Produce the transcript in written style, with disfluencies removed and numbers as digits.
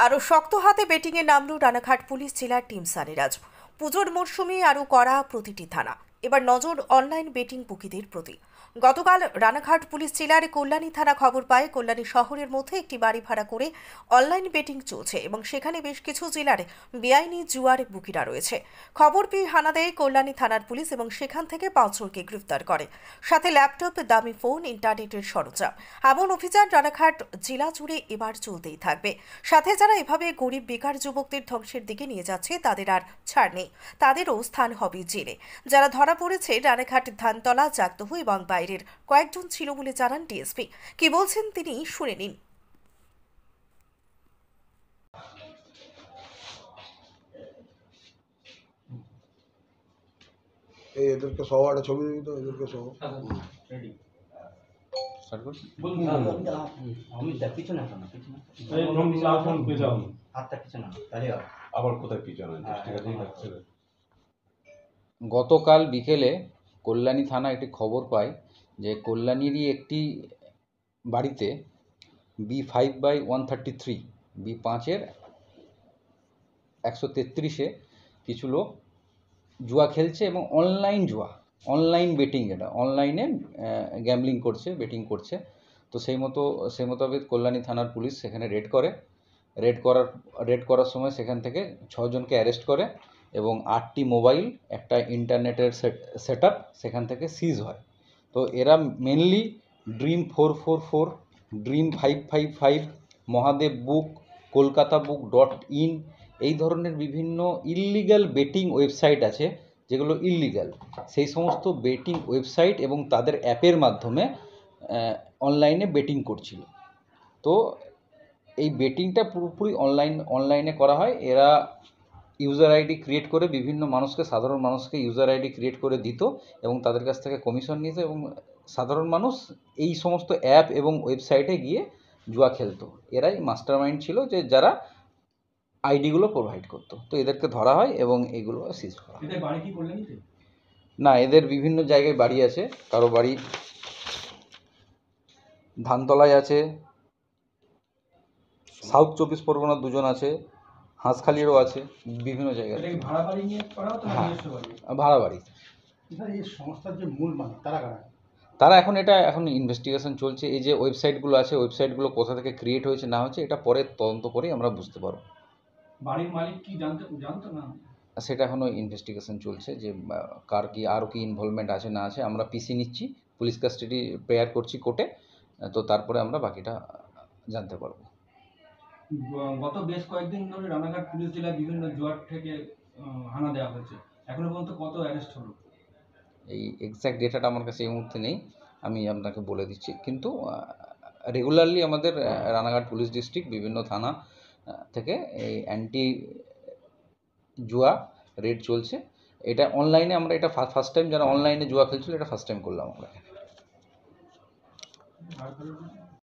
আরও শক্ত হাতে বেটিংয়ে নামল রানাঘাট পুলিশ জেলার টিম সানিরাজ। পুজোর মরশুমে আরও কড়া প্রতিটি থানা। এবার নজর অনলাইন বেটিং বুকিদের প্রতি। গতকাল রানাঘাট পুলিশ জেলার কল্যাণী থানা খবর পায় কল্যাণী শহরের মধ্যে একটি বাড়ি ভাড়া করে অনলাইন বেটিং চলছে এবং সেখানে বেশ কিছু জেলার বেআইনি জুয়ার বুকিরা রয়েছে। খবর পেয়ে হানা দেয় কল্যাণী থানার পুলিশ এবং সেখান থেকে 5 জনকে গ্রেফতার করে, সাথে ল্যাপটপ, দামি ফোন, ইন্টারনেটের সরঞ্জাম। এমন অভিযান রানাঘাট জেলা জুড়ে এবার চলতেই থাকবে। সাথে যারা এভাবে গরিব বেকার যুবকদের ধ্বংসের দিকে নিয়ে যাচ্ছে তাদের আর ছাড় নেই, তাদেরও স্থান হবে জেলে। যারা ধরা পড়েছে রানাঘাট, ধানতলা, জাগদহ এবং বাইরের কয়েকজন ছিল বলে জানান ডিএসপি। কি বলছেন তিনি শুনে নিন। এদেরকে সহ একটা ছবি দিবি তো, এদেরকে সহ। গতকাল বিকেলে কল্যাণী থানা একটি খবর পায় যে কল্যাণীরই একটি বাড়িতে B5/133 B5-এর 133-এ কিছু লোক জুয়া খেলছে এবং অনলাইন বেটিং, এটা অনলাইনে গ্যাম্বলিং করছে, বেটিং করছে। তো সেই মোতাবেক কল্যাণী থানার পুলিশ সেখানে রেড করার সময় সেখান থেকে 6 জনকে অ্যারেস্ট করে এবং 8টি মোবাইল, একটা ইন্টারনেটের সেটআপ সেখান থেকে সিজ হয়। তো এরা মেনলি ড্রিম 444, ড্রিম 555, মহাদেব বুক, কলকাতা বুক.in এই ধরনের বিভিন্ন ইল্লিগাল বেটিং ওয়েবসাইট আছে যেগুলো ইল্লিগাল, সেই সমস্ত বেটিং ওয়েবসাইট এবং তাদের অ্যাপের মাধ্যমে অনলাইনে বেটিং করছিল। তো এই বেটিংটা পুরোপুরি অনলাইনে করা হয়। এরা ইউজার আইডি ক্রিয়েট করে বিভিন্ন মানুষকে, সাধারণ মানুষকে ইউজার আইডি ক্রিয়েট করে দিত এবং তাদের কাছ থেকে কমিশন নিত এবং সাধারণ মানুষ এই সমস্ত অ্যাপ এবং ওয়েবসাইটে গিয়ে জুয়া খেলতো। এরাই মাস্টার মাইন্ড ছিল যে যারা আইডিগুলো প্রোভাইড করতো। তো এদেরকে ধরা হয় এবং এগুলো সিজ করা হয়। না, এদের বিভিন্ন জায়গায় বাড়ি আছে। কারো বাড়ি ধানতলায় আছে, সাউথ 24 পরগনা 2 জন আছে, হাঁসখালিরও আছে, বিভিন্ন জায়গায়। ভাড়া বাড়ি। তারা এখন ইনভেস্টিগেশন চলছে। এই যে ওয়েবসাইটগুলো আছে, ওয়েবসাইটগুলো কোথা থেকে ক্রিয়েট হয়েছে না হচ্ছে এটা পরে তদন্ত করেই আমরা বুঝতে পারবো। বাড়ির মালিক কি জানতো না? সেটা এখনও ইনভেস্টিগেশন চলছে যে কার কি আরও কি ইনভলভমেন্ট আছে না আছে। আমরা পিসি নিচ্ছি, পুলিশ কাস্টাডি প্রেয়ার করছি কোর্টে, তো তারপরে আমরা বাকিটা জানতে পারবো। গত বেশ কয়েকদিন ধরে রানাঘাট পুলিশ জেলায় বিভিন্ন জুয়ার থেকে হানা দেওয়া হয়েছে, এখনো পর্যন্ত কত অ্যারেস্ট হলো? এই এক্স্যাক্ট ডেটাটা আমার কাছে এই মুহূর্তে নেই, আমি আপনাকে বলে দিচ্ছি। কিন্তু রেগুলারলি আমাদের রানাঘাট পুলিশ ডিস্ট্রিক্ট বিভিন্ন থানা থেকে এই অ্যান্টি জুয়া রেড চলছে। এটা অনলাইনে আমরা এটা ফার্স্ট টাইম, যারা অনলাইনে জুয়া খেলছিল এটা ফার্স্ট টাইম করলাম আমরা।